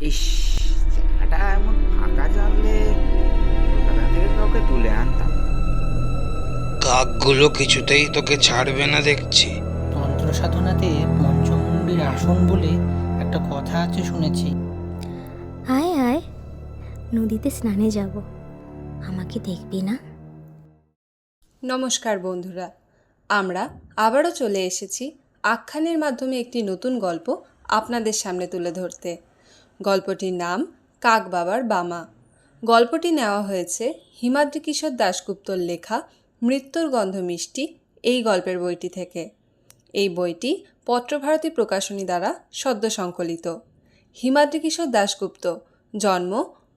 ইস, জায়গাটা এমন ফাঁকা জানলে কলকাতা থেকে কাউকে তুলে আনতাম। কাকগুলো কিছুতেই তোকে ছাড়বে না দেখছি। তন্ত্র সাধনাতে পঞ্চমুণ্ডির আসন বলে একটা কথা আছে শুনেছি। আয় আয়, নদীতে স্নানে যাব, আমাকে দেখবি না? নমস্কার বন্ধুরা, আমরা আবারও চলে এসেছি আখ্যানের মাধ্যমে একটি নতুন গল্প আপনাদের সামনে তুলে ধরতে। গল্পটির নাম কাক বাবার বামা। গল্পটি নেওয়া হয়েছে হিমাদ্রি কিশোর দাশগুপ্তর লেখা মৃত্যুর গন্ধ মিষ্টি এই গল্পের বইটি থেকে। এই বইটি পত্রভারতী প্রকাশনী দ্বারা সদ্য সংকলিত। হিমাদ্রি কিশোর দাশগুপ্ত, জন্ম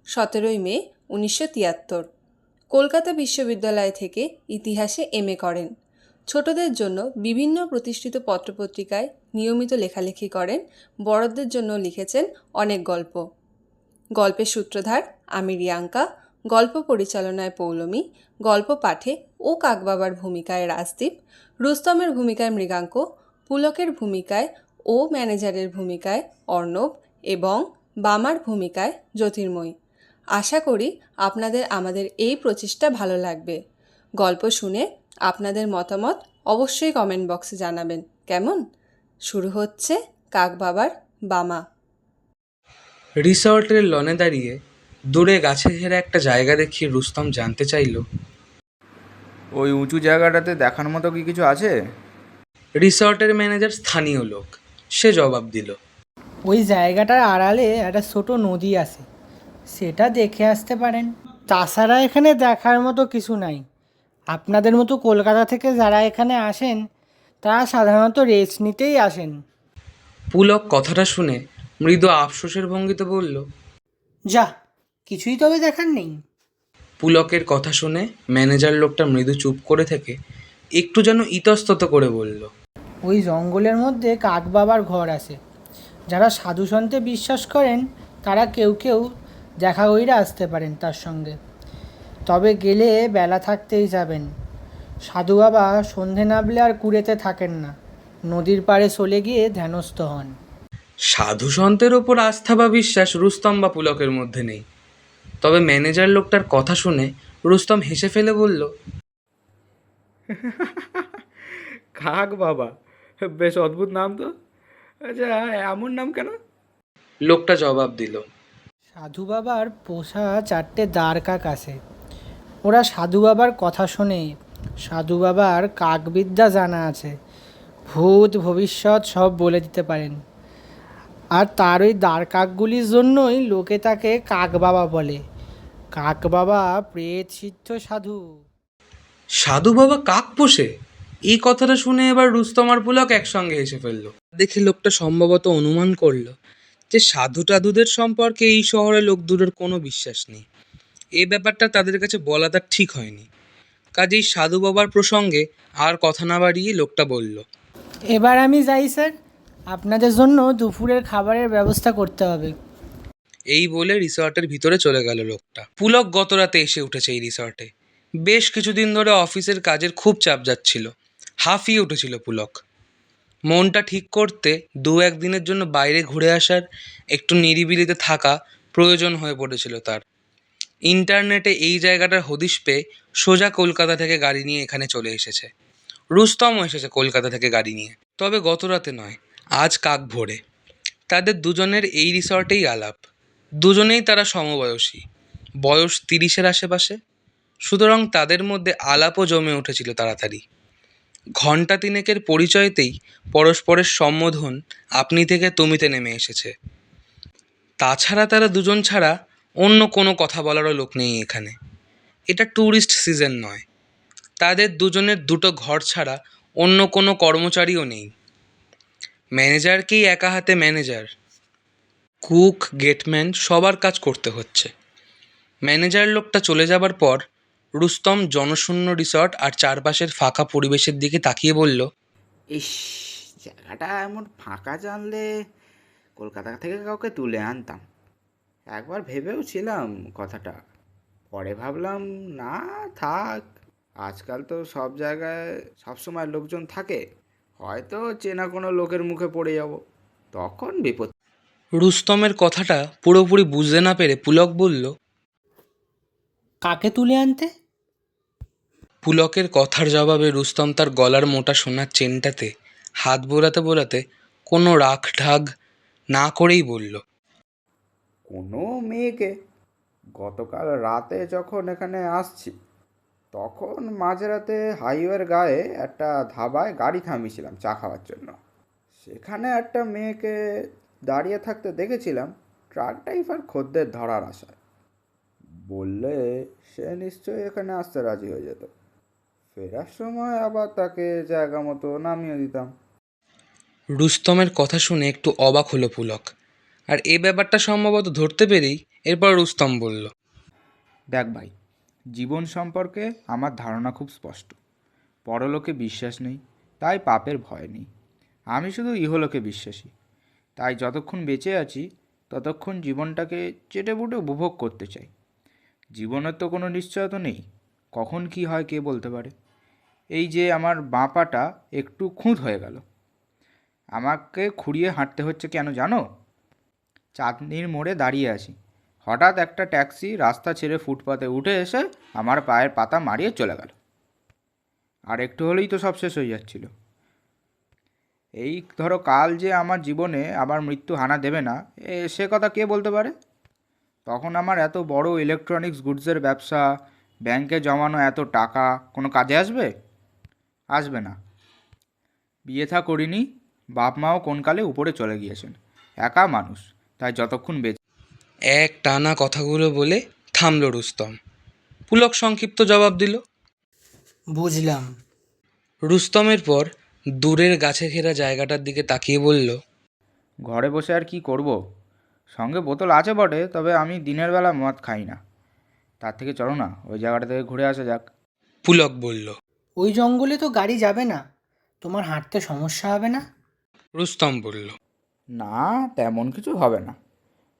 17 মে 1973, কলকাতা বিশ্ববিদ্যালয় থেকে ইতিহাসে এমএ করেন। ছোটদের জন্য বিভিন্ন প্রতিষ্ঠিত পত্রপত্রিকায় নিয়মিত লেখালেখি করেন। বড়দের জন্য লিখেছেন অনেক গল্প। গল্পের সূত্রধার আমি রিয়াঙ্কা, গল্প পরিচালনায় পৌলমী, গল্প পাঠে ও কাকবাবার ভূমিকায় রাজদীপ, রুস্তমের ভূমিকায় মৃগাঙ্ক, পুলকের ভূমিকায় ও ম্যানেজারের ভূমিকায় অর্ণব এবং বামার ভূমিকায় জ্যোতির্ময়ী। আশা করি আপনাদের আমাদের এই প্রচেষ্টা ভালো লাগবে। গল্প শুনে আপনাদের মতামত অবশ্যই কমেন্ট বক্সে জানাবেন। কেমন? শুরু হচ্ছে কাক বাবার বামা। রিসর্টের লনে দাঁড়িয়ে দূরে গাছে ঘেরা একটা জায়গা দেখিয়ে রুস্তম জানতে চাইল, ওই উঁচু জায়গাটাতে দেখার মতো কি কিছু আছে? রিসর্টের ম্যানেজার স্থানীয় লোক। সে জবাব দিল, ওই জায়গাটার আড়ালে একটা ছোট নদী আছে, সেটা দেখে আসতে পারেন। তাছাড়া এখানে দেখার মতো কিছু নাই। আপনাদের মতো কলকাতা থেকে যারা এখানে আসেন তারা সাধারণত রেস্ট নিতেই আসেন। পুলক কথাটা শুনে মৃদু আফসোসের ভঙ্গিতে বলল। যা, কিছুই তবে দেখার নেই। পুলকের কথা শুনে ম্যানেজার লোকটা মৃদু চুপ করে থেকে একটু যেন ইতস্তত করে বলল, ওই জঙ্গলের মধ্যে কাক বাবার ঘর আছে। যারা সাধু সন্তে বিশ্বাস করেন তারা কেউ কেউ দেখা কইরা আসতে পারেন তার সঙ্গে। তবে গেলে বেলা থাকতেই যাবেন। সাধু বাবা সন্ধে নামলে আর কুড়েতে থাকেন না, নদীর পাড়ে চলে গিয়ে ধ্যানস্থ হন। সাধু সন্তের ওপর আস্থা বা বিশ্বাস রুস্তম বা পুলকের মধ্যে নেই। তবে ম্যানেজার লোকটার কথা শুনে রুস্তম হেসে ফেলে বলল, কাক বাবা, বেশ অদ্ভুত নাম তো। আচ্ছা, এমন নাম কেন? লোকটা জবাব দিল, সাধু বাবার পোষা 4টে দাঁড় কাক আছে। ওরা সাধু বাবার কথা শোনে। সাধু বাবার কাকবিদ্যা জানা আছে, ভূত ভবিষ্যৎ সব বলে দিতে পারেন। আর তার ওই দাঁড় কাকগুলির জন্যই লোকে তাকে কাক বাবা বলে। কাক বাবা প্রেত সিদ্ধ সাধু। সাধু বাবা কাক পোষে? এই কথাটা শুনে এবার রুস্তম আর পুলক একসঙ্গে হেসে ফেললো। দেখে লোকটা সম্ভবত অনুমান করলো যে সাধু টাধুদের সম্পর্কে এই শহরে লোকদূরের কোনো বিশ্বাস নেই। এই ব্যাপারটা তাদের কাছে বলা তার ঠিক হয়নি। কাজেই সাধু বাবার প্রসঙ্গে আর কথা না বাড়িয়ে লোকটা বলল, এবার আমি যাই স্যার, আপনাদের জন্য দুপুরের খাবারের ব্যবস্থা করতে হবে। এই বলে রিসর্টের ভিতরে চলে গেল লোকটা। পুলক গত রাতে এসে উঠেছে এই রিসর্টে। বেশ কিছুদিন ধরে অফিসের কাজের খুব চাপ যাচ্ছিল। হাঁফিয়ে উঠেছিল পুলক। মনটা ঠিক করতে 1 দিনের জন্য বাইরে ঘুরে আসার, একটু নিরিবিলিতে থাকা প্রয়োজন হয়ে পড়েছিল তার। ইন্টারনেটে এই জায়গাটার হদিশ পেয়ে সোজা কলকাতা থেকে গাড়ি নিয়ে এখানে চলে এসেছে। রুস্তমও এসেছে কলকাতা থেকে গাড়ি নিয়ে। তবে গত রাতে নয়, আজ কাক ভোরে। তাদের দুজনের এই রিসর্টেই আলাপ। দুজনেই তারা সমবয়সী, বয়স 30-এর আশেপাশে। সুতরাং তাদের মধ্যে আলাপও জমে উঠেছিল তাড়াতাড়ি। ঘণ্টা তিনেকের পরিচয়তেই পরস্পরের সম্বোধন আপনি থেকে তুমিতে নেমে এসেছে। তাছাড়া তারা দুজন ছাড়া অন্য কোনো কথা বলারও লোক নেই এখানে। এটা ট্যুরিস্ট সিজন নয়। তাদের দুজনের দুটো ঘর ছাড়া অন্য কোনো কর্মচারীও নেই। ম্যানেজারকেই একা হাতে ম্যানেজার, কুক, গেটম্যান সবার কাজ করতে হচ্ছে। ম্যানেজার লোকটা চলে যাবার পর রুস্তম জনশূন্য রিসর্ট আর চারপাশের ফাঁকা পরিবেশের দিকে তাকিয়ে বলল, ইস, জায়গাটা এমন ফাঁকা জানলে কলকাতা থেকে কাউকে তুলে আনতাম। একবার ভেবেও ছিলাম কথাটা, পরে ভাবলাম না, থাক। আজকাল তো সব জায়গায় সবসময় লোকজন থাকে, হয়তো চেনা কোনো লোকের মুখে পড়ে যাব, তখন বিপদ। রুস্তমের কথাটা পুরোপুরি বুঝতে না পেরে পুলক বলল, কাকে তুলে আনতে? পুলকের কথার জবাবে রুস্তম তার গলার মোটা সোনার চেনটাতে হাত বোলাতে বোলাতে কোনো রাগ ঢাক না করেই বলল, কোনো মেয়েকে। গতকাল রাতে যখন এখানে আসছি তখন মাঝরাতে হাইওয়ের গায়ে একটা ধাবায় গাড়ি থামিয়েছিলাম চা খাওয়ার জন্য। সেখানে একটা মেয়েকে দাঁড়িয়ে থাকতে দেখেছিলাম ট্রাক ড্রাইভার খদ্দের ধরার আশায়। বললে সে নিশ্চয়ই এখানে আসতে রাজি হয়ে যেত। ফেরার সময় আবার তাকে জায়গা মতো নামিয়ে দিতাম। রুস্তমের কথা শুনে একটু অবাক হলো পুলক। আর এই ব্যাপারটা সম্ভবত ধরতে পেরেই এরপর রুস্তম বলল, দেখ ভাই, জীবন সম্পর্কে আমার ধারণা খুব স্পষ্ট। পরলোকে বিশ্বাস নেই, তাই পাপের ভয় নেই। আমি শুধু ইহলোকে বিশ্বাসী, তাই যতক্ষণ বেঁচে আছি ততক্ষণ জীবনটাকে চেটেপুটে উপভোগ করতে চাই। জীবনের তো কোনো নিশ্চয়তা নেই, কখন কি হয় কে বলতে পারে। এই যে আমার বাঁ পাটা একটু খুঁত হয়ে গেল, আমাকে খুঁড়িয়ে হাঁটতে হচ্ছে কেন জানো? চাঁদনির মোড়ে দাঁড়িয়ে আছি, হঠাৎ একটা ট্যাক্সি রাস্তা ছেড়ে ফুটপাতে উঠে এসে আমার পায়ের পাতা মারিয়ে চলে গেল। আর একটু হলেই তো সব শেষ হয়ে যাচ্ছিল। এই ধরো কাল যে আমার জীবনে আবার মৃত্যু হানা দেবে না, সে কথা কে বলতে পারে? তখন আমার এত বড় ইলেকট্রনিক্স গুডসের ব্যবসা, ব্যাংকে জমানো এত টাকা কোনো কাজে আসবে? আসবে না। বিয়ে থা করিনি, বাপ মাও কোনকালে উপরে চলে গিয়েছেন, একা মানুষ, তাই যতক্ষণ বেঁচে। এক টানা কথাগুলো বলে থামল রুস্তম। পুলক সংক্ষিপ্ত জবাব দিল। বুঝলাম। রুস্তমের পর দূরের গাছে ঘেরা জায়গাটার দিকে তাকিয়ে বলল, ঘরে বসে আর কি করব? সঙ্গে বোতল আছে বটে, তবে আমি দিনের বেলা মদ খাই না। তার থেকে চলো না ওই জায়গাটা থেকে ঘুরে আসা যাক। পুলক বলল। ওই জঙ্গলে তো গাড়ি যাবে না, তোমার হাঁটতে সমস্যা হবে না? রুস্তম বলল, না, তেমন কিছু হবে না।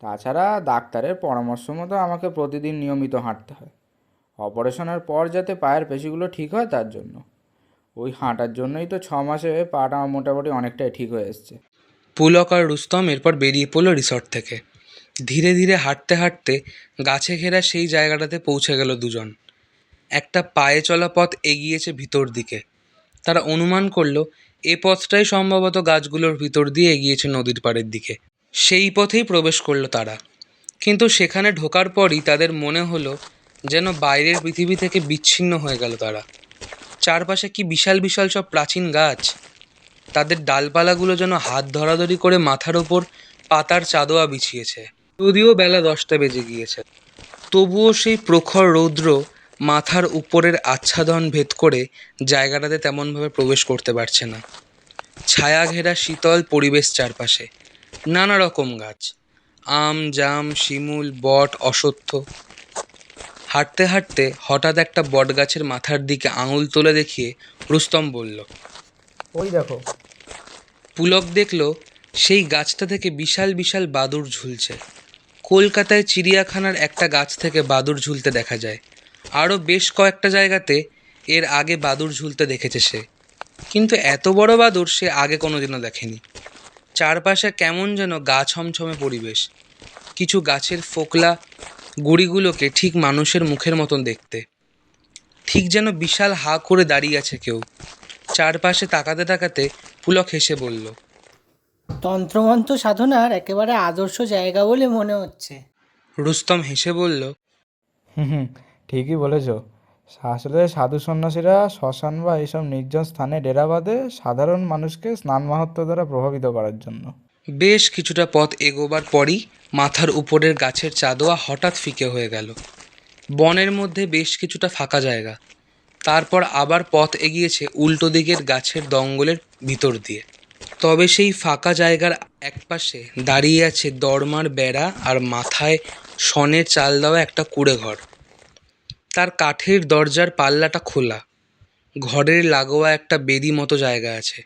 তাছাড়া ডাক্তারের পরামর্শ মতো আমাকে প্রতিদিন নিয়মিত হাঁটতে হয়। অপারেশনের পর যাতে পায়ের পেশিগুলো ঠিক হয় তার জন্য। ওই হাঁটার জন্যই তো 6 মাসে পাটা মোটামুটি অনেকটাই ঠিক হয়ে এসছে। পুলক আর রুস্তম এরপর বেরিয়ে পড়ল রিসর্ট থেকে। ধীরে ধীরে হাঁটতে হাঁটতে গাছে ঘেরা সেই জায়গাটাতে পৌঁছে গেল দুজন। একটা পায়ে চলা পথ এগিয়েছে ভিতর দিকে। তারা অনুমান করলো এ পথটাই সম্ভবত গাছগুলোর ভিতর দিয়ে এগিয়েছে নদীর পাড়ের দিকে। সেই পথেই প্রবেশ করলো তারা। কিন্তু সেখানে ঢোকার পরই তাদের মনে হলো যেন বাইরের পৃথিবী থেকে বিচ্ছিন্ন হয়ে গেল তারা। চারপাশে কি বিশাল বিশাল সব প্রাচীন গাছ, তাদের ডালপালাগুলো যেন হাত ধরাধরি করে মাথার ওপর পাতার চাদোয়া বিছিয়েছে। যদিও বেলা 10টা বেজে গিয়েছে, তবুও সেই প্রখর রৌদ্র মাথার উপরের আচ্ছাদন ভেদ করে জায়গাটাতে তেমনভাবে প্রবেশ করতে পারছে না। ছায়া ঘেরা শীতল পরিবেশ চারপাশে, নানা রকম গাছ, আম, জাম, শিমুল, বট, অশ্বত্থ। হাঁটতে হাঁটতে হঠাৎ একটা বট গাছের মাথার দিকে আঙুল তুলে দেখিয়ে রুস্তম বলল, ওই দেখো। পুলক দেখল সেই গাছটা থেকে বিশাল বিশাল বাদুড় ঝুলছে। কলকাতায় চিড়িয়াখানার একটা গাছ থেকে বাদুড় ঝুলতে দেখা যায়। আরও বেশ কয়েকটা জায়গাতে এর আগে বাদুড় ঝুলতে দেখেছে সে, কিন্তু এত বড় বাদুড় সে আগে কোনোদিনও দেখেনি। চারপাশে কেমন যেন গা ছমছমে পরিবেশ। কিছু গাছের ফোকলা গুড়িগুলোকে ঠিক মানুষের মুখের মতন দেখতে, ঠিক যেন বিশাল হা করে দাঁড়িয়ে আছে কেউ। চারপাশে তাকাতে তাকাতে পুলক হেসে বলল, তন্ত্রমন্ত্র সাধনার একেবারে আদর্শ জায়গা বলে মনে হচ্ছে। রুস্তম হেসে বলল, হুম, ঠিকই বলেছ। আসলে সাধু সন্ন্যাসীরা শ্মশান বা এইসব নির্জন স্থানে ডেরা বাঁধে সাধারণ মানুষকে স্নান মাহাত্ম্য দ্বারা প্রভাবিত করার জন্য। বেশ কিছুটা পথ এগোবার পরই মাথার উপরের গাছের চাদোয়া হঠাৎ ফিকে হয়ে গেল। বনের মধ্যে বেশ কিছুটা ফাঁকা জায়গা। তারপর আবার পথ এগিয়েছে উল্টো দিকের গাছের দঙ্গলের ভিতর দিয়ে। তবে সেই ফাঁকা জায়গার একপাশে দাঁড়িয়ে আছে দরমার বেড়া আর মাথায় শনের চাল দেওয়া একটা কুঁড়ে ঘর। তার কাঠের দরজার পাল্লাটা খোলা। ঘরের লাগোয়া একটা বেদি মতো জায়গা আছে,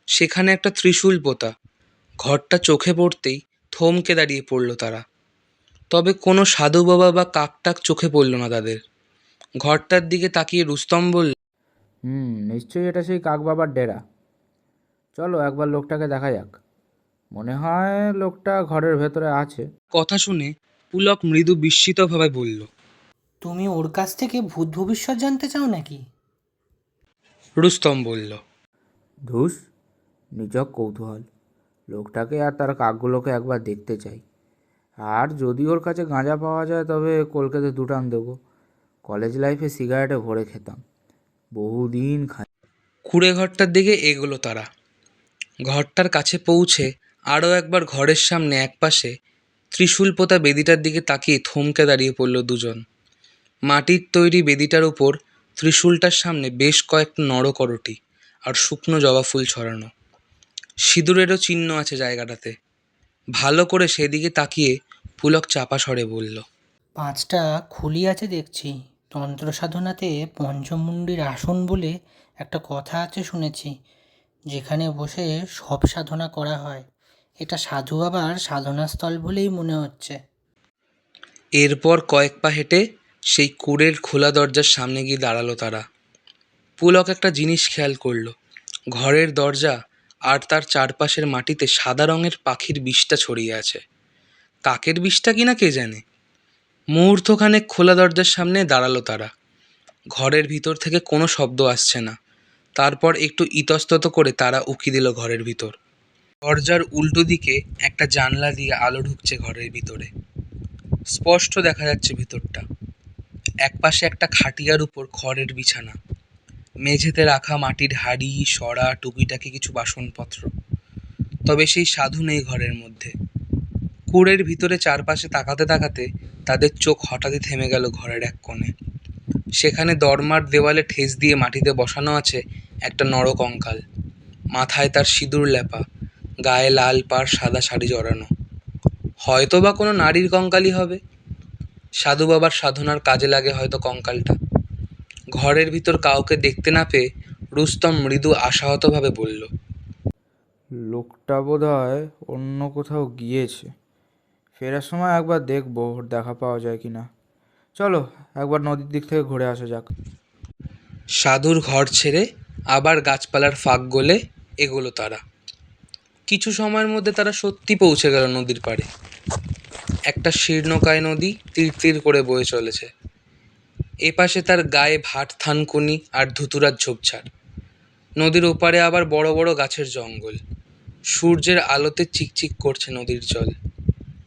সেখানে একটা ত্রিশূল পোতা। ঘরটা চোখে পড়তেই থমকে দাঁড়িয়ে পড়ল তারা। তবে কোনো সাধু বাবা বা কাকটাক চোখে পড়ল না তাদের। ঘরটার দিকে তাকিয়ে রুস্তম বলল, নিশ্চয়ই এটা সেই কাক বাবার ডেরা। চলো একবার লোকটাকে দেখা যাক। মনে হয় লোকটা ঘরের ভেতরে আছে। কথা শুনে পুলক মৃদু বিস্মিতভাবে বলল। তুমি ওর কাছ থেকে ভূত ভবিষ্যৎ জানতে চাও নাকি? রুস্তম বলল। ধুস, নিছক কৌতূহল। লোকটাকে আর তার কাকগুলোকে একবার দেখতে চাই। আর যদি ওর কাছে গাঁজা পাওয়া যায় তবে কলকাতায় দুটান দেবো। কলেজ লাইফে সিগারেটে ভরে খেতাম, বহুদিন খাই। কুঁড়ে ঘরটার দিকে এগোলো তারা। ঘরটার কাছে পৌঁছে আরও একবার ঘরের সামনে একপাশে ত্রিশূল পোতা বেদিটার দিকে তাকিয়ে থমকে দাঁড়িয়ে পড়ল দুজন। মাটির তৈরি বেদিটার উপর ত্রিশূলটার সামনে বেশ কয়েকটা নরকরটি আর শুকনো জবা ফুল ছড়ানো। সিঁদুরেরও চিহ্ন আছে জায়গাটাতে। ভালো করে সেদিকে তাকিয়ে পুলক চাপা স্বরে বলল। 5টা খুলি আছে দেখছি। তন্ত্র সাধনাতে পঞ্চমুণ্ডির আসন বলে একটা কথা আছে শুনেছি, যেখানে বসে সব সাধনা করা হয়। এটা সাধু বাবার সাধনাস্থল বলেই মনে হচ্ছে। এরপর কয়েক পা হেঁটে সেই কুঁড়ের খোলা দরজার সামনে গিয়ে দাঁড়ালো তারা। পুলক একটা জিনিস খেয়াল করলো। ঘরের দরজা আর তার চারপাশের মাটিতে সাদা রঙের পাখির বিষটা ছড়িয়ে আছে। কাকের বিষটা কিনা কে জানে। মুহূর্তখানেক খোলা দরজার সামনে দাঁড়ালো তারা। ঘরের ভিতর থেকে কোনো শব্দ আসছে না। তারপর একটু ইতস্তত করে তারা উকি দিল ঘরের ভিতর। দরজার উল্টো দিকে একটা জানলা দিয়ে আলো ঢুকছে ঘরের ভিতরে। স্পষ্ট দেখা যাচ্ছে ভিতরটা। একপাশে একটা খাটিয়ার উপর খড়ের বিছানা, মেঝেতে রাখা মাটির হাঁড়ি, সরা, টুকিটাকি কিছু বাসনপত্র। তবে সেই সাধু নেই ঘরের মধ্যে। কুঁড়ের ভিতরে চারপাশে তাকাতে তাকাতে তাদের চোখ হঠাৎই থেমে গেল ঘরের এক কোণে। সেখানে দরমার দেওয়ালে ঠেস দিয়ে মাটিতে বসানো আছে একটা নরকঙ্কাল। মাথায় তার সিঁদুর লেপা, গায়ে লাল পাড় সাদা শাড়ি জড়ানো। হয়তো বা কোনো নারীর কঙ্কালই হবে। সাধু বাবার সাধনার কাজে লাগে হয়তো কঙ্কালটা। ঘরের ভিতর কাউকে দেখতে না পেয়ে রুস্তম মৃদু আশাহতভাবে বলল। লোকটা বোধহয় অন্য কোথাও গিয়েছে। ফেরার সময় একবার দেখবো ওর দেখা পাওয়া যায় কি না। চলো একবার নদীর দিক থেকে ঘুরে আসা যাক। সাধুর ঘর ছেড়ে আবার গাছপালার ফাঁক গলে এগোলো তারা। কিছু সময়ের মধ্যে তারা সত্যি পৌঁছে গেল নদীর পাড়ে। একটা শীর্ণকায় নদী তীর তীর করে বয়ে চলেছে। এপাশে তার গায়ে ভাট থানকুনি আর ধুতুরার ঝোপঝাড়। নদীর ওপারে আবার বড় বড় গাছের জঙ্গল। সূর্যের আলোতে চিকচিক করছে নদীর জল।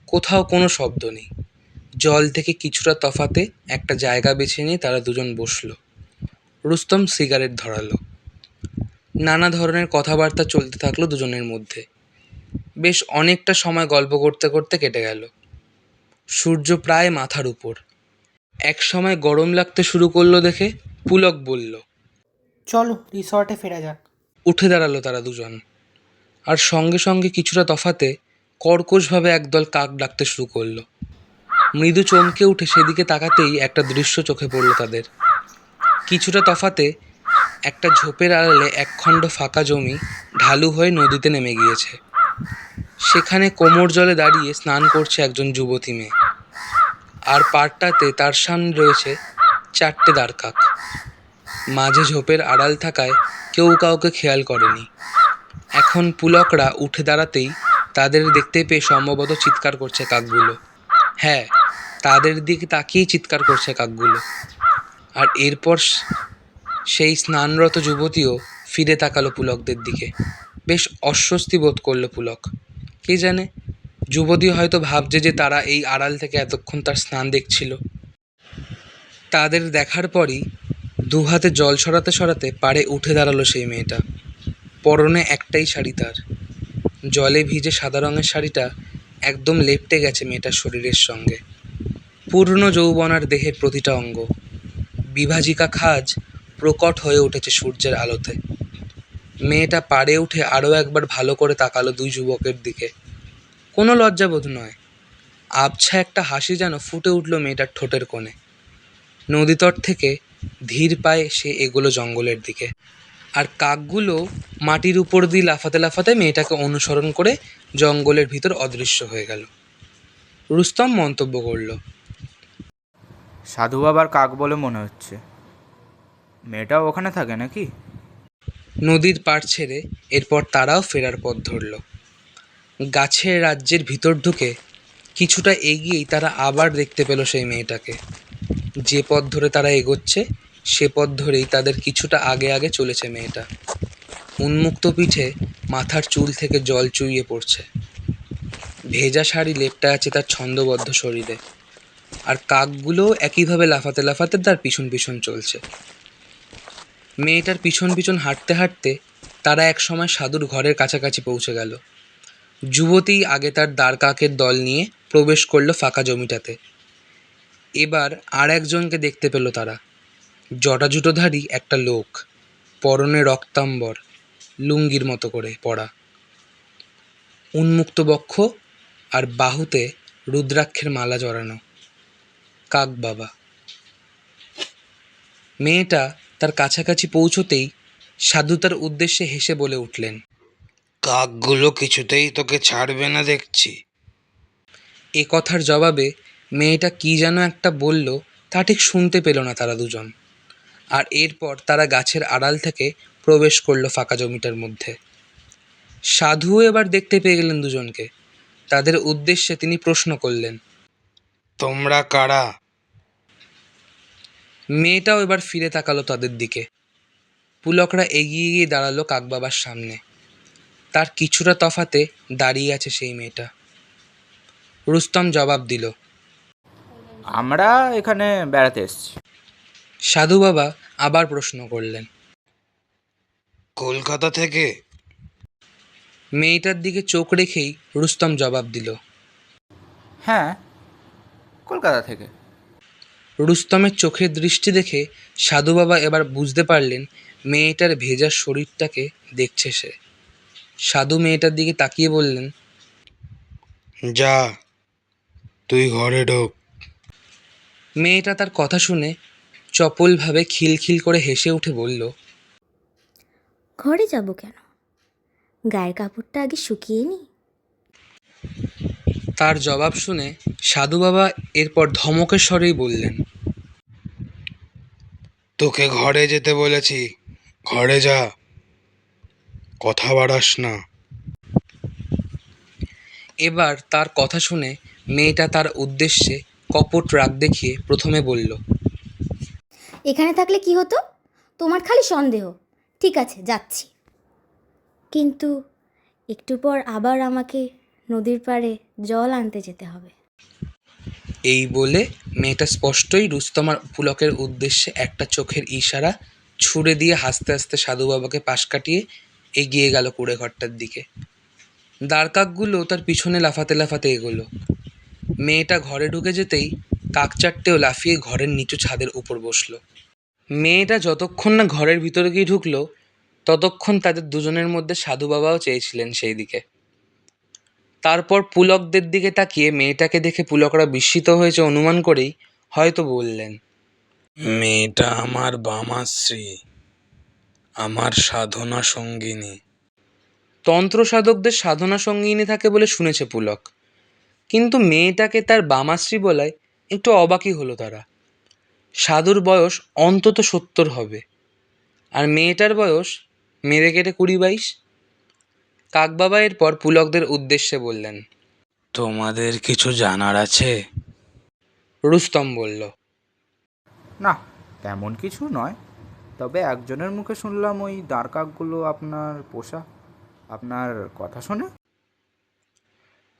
কোথাও কোনো শব্দ নেই। জল থেকে কিছুটা তফাতে একটা জায়গা বেছে নিয়ে তারা দুজন বসলো। রুস্তম সিগারেট ধরালো। নানা ধরনের কথাবার্তা চলতে থাকলো দুজনের মধ্যে। বেশ অনেকটা সময় গল্প করতে করতে কেটে গেল। সূর্য প্রায় মাথার উপর। এক সময় গরম লাগতে শুরু করলো দেখে পুলক বলল। চলো রিসর্টে ফেরা যাক। উঠে দাঁড়ালো তারা দুজন। আর সঙ্গে সঙ্গে কিছুটা তফাতে কর্কশভাবে একদল কাক ডাকতে শুরু করলো। মৃদু চমকে উঠে সেদিকে তাকাতেই একটা দৃশ্য চোখে পড়ল তাদের। কিছুটা তফাতে একটা ঝোপের আড়ালে একখণ্ড ফাঁকা জমি ঢালু হয়ে নদীতে নেমে গিয়েছে। সেখানে কোমর জলে দাঁড়িয়ে স্নান করছে একজন যুবতী মেয়ে। আর পাড়টাতে তার সামনে রয়েছে 4টে দাঁড়কাক। মাঝে ঝোপের আড়াল থাকায় কেউ কাউকে খেয়াল করেনি। এখন পুলকরা উঠে দাঁড়াতেই তাদের দেখতে পেয়ে সম্ভবত চিৎকার করছে কাকগুলো। হ্যাঁ, তাদের দিকে তাকিয়েই চিৎকার করছে কাকগুলো। আর এরপর সেই স্নানরত যুবতীও ফিরে তাকালো পুলকদের দিকে। বেশ অস্বস্তি বোধ করলো পুলক। কে জানে, যুবতী হয়তো ভাবছে যে তারা এই আড়াল থেকে এতক্ষণ তার স্নান দেখছিল। তাদের দেখার পরই দুহাতে জল সরাতে সরাতে পাড়ে উঠে দাঁড়ালো সেই মেয়েটা। পরনে একটাই শাড়ি তার। জলে ভিজে সাদা রঙের শাড়িটা একদম লেপ্টে গেছে মেয়েটার শরীরের সঙ্গে। পূর্ণ যৌবনার দেহের প্রতিটা অঙ্গ। বিভাজিকা খাজ প্রকট হয়ে উঠেছে সূর্যের আলোতে। মেয়েটা পাড়ে উঠে আরও একবার ভালো করে তাকালো দুই যুবকের দিকে। কোনো লজ্জাবোধ নয়, আবছা একটা হাসি যেন ফুটে উঠল মেয়েটার ঠোঁটের কোণে। নদীতট থেকে ধীর পায়ে সে এগোলো জঙ্গলের দিকে। আর কাকগুলো মাটির উপর দিয়ে লাফাতে লাফাতে মেয়েটাকে অনুসরণ করে জঙ্গলের ভিতর অদৃশ্য হয়ে গেল। রুস্তম মন্তব্য করল। সাধু বাবার কাক বলে মনে হচ্ছে। মেয়েটাও ওখানে থাকে নাকি? নদীর পাড় ছেড়ে এরপর তারাও ফেরার পথ ধরল। গাছের রাজ্যের ভিতর ঢুকে কিছুটা এগিয়েই তারা আবার দেখতে পেল সেই মেয়েটাকে। যে পথ ধরে তারা এগোচ্ছে সে পথ ধরেই তাদের কিছুটা আগে আগে চলেছে মেয়েটা। উন্মুক্ত পিঠে মাথার চুল থেকে জল চুইয়ে পড়ছে। ভেজা শাড়ি লেপটা আছে তার ছন্দবদ্ধ শরীরে, আর কাকগুলোও একইভাবে লাফাতে লাফাতে তার পিছন পিছন চলছে। মেয়েটার পিছন পিছন হাঁটতে হাঁটতে তারা একসময় সাধুর ঘরের কাছাকাছি পৌঁছে গেল। যুবতী আগে তার দ্বারকাকের দল নিয়ে প্রবেশ করলো ফাঁকা জমিটাতে। এবার আর একজনকে দেখতে পেল তারা, জটাজুটোধারী একটা লোক, পরনে রক্তাম্বর, লুঙ্গির মতো করে পরা, উন্মুক্ত বক্ষ আর বাহুতে রুদ্রাক্ষের মালা জড়ানো। কাক বাবা। মেয়েটা তার কাছাকাছি পৌঁছতেই সাধু তার উদ্দেশ্যে হেসে বলে উঠলেন, কাকগুলো কিছুতেই তোকে ছাড়বে না দেখছি। এ কথার জবাবে মেয়েটা কি যেন একটা বলল, তা ঠিক শুনতে পেল না তারা দুজন। আর এরপর তারা গাছের আড়াল থেকে প্রবেশ করলো ফাঁকা জমিটার মধ্যে। সাধুও এবার দেখতে পেয়ে গেলেন দুজনকে। তাদের উদ্দেশ্যে তিনি প্রশ্ন করলেন, তোমরা কারা? মেয়েটাও এবার ফিরে তাকালো তাদের দিকে। পুলকরা এগিয়ে গিয়ে দাঁড়ালো কাকবাবার সামনে। তার কিছুটা তফাতে দাঁড়িয়ে আছে সেই মেয়েটা। রুস্তম জবাব দিল, আমরা এখানে বেড়াতে এসেছি। সাধু বাবা আবার প্রশ্ন করলেন, কলকাতা থেকে? মেয়েটার দিকে চোখ রেখেই রুস্তম জবাব দিল, হ্যাঁ, কলকাতা থেকে। রুস্তমের চোখের দৃষ্টি দেখে সাধু বাবা এবার বুঝতে পারলেন মেয়েটার ভেজা শরীরটাকে দেখছে সে। সাধু মেয়েটার দিকে তাকিয়ে বললেন, যা, তুই ঘরে ঢোক। মেয়েটা তার কথা শুনে চপলভাবে খিলখিল করে হেসে উঠে বলল, ঘরে যাব কেন? গায়ের কাপড়টা আগে শুকিয়ে নি। তার জবাব শুনে সাধু বাবা এরপর ধমকের স্বরেই বললেন, তোকে ঘরে যেতে বলেছি, ঘরে যা, কথা বাড়াস না। এবার তার কথা শুনে মেয়েটা তার উদ্দেশ্যে কপট রাগ দেখিয়ে প্রথমে বলল, এখানে থাকলে কি হতো? তোমার খালি সন্দেহ। ঠিক আছে, যাচ্ছি। কিন্তু একটু পর আবার আমাকে নদীর পাড়ে জল আনতে যেতে হবে। এই বলে মেয়েটা স্পষ্টই রুস্তম আর পুলকের উদ্দেশ্যে একটা চোখের ইশারা ছুড়ে দিয়ে হাসতে হাসতে সাধু বাবাকে পাশ কাটিয়ে এগিয়ে গেল কুড়ে ঘরটার দিকে। দ্বারকাকগুলো তার পিছনে লাফাতে লাফাতে এগোলো। মেয়েটা ঘরে ঢুকে যেতেই কাক চারটেও লাফিয়ে ঘরের নিচু ছাদের উপর বসলো। মেয়েটা যতক্ষণ না ঘরের ভিতরে গিয়ে ঢুকলো ততক্ষণ তাদের দুজনের মধ্যে সাধু বাবাও চেয়েছিলেন সেই দিকে। তারপর পুলকদের দিকে তাকিয়ে মেয়েটাকে দেখে পুলকরা বিস্মিত হয়েছে অনুমান করেই হয়তো বললেন, মেয়েটা আমার বামাশ্রী, আমার সাধনা সঙ্গিনী। তন্ত্র সাধকদের সাধনা সঙ্গিনী থাকে বলে শুনেছে পুলক, কিন্তু মেয়েটাকে তার বামাশ্রী বলায় একটু অবাকই হলো তারা। সাধুর বয়স অন্তত 70 হবে, আর মেয়েটার বয়স মেরে কেটে 20-22। কাকবাবা এরপর পুলকদের উদ্দেশ্যে বললেন, তোমাদের কিছু জানার আছে? রুস্তম বলল, না, তেমন কিছু নয়, তবে একজনের মুখে শুনলাম ওই দাঁড়কাকগুলো আপনার পোষা। আপনার কথা শুনে।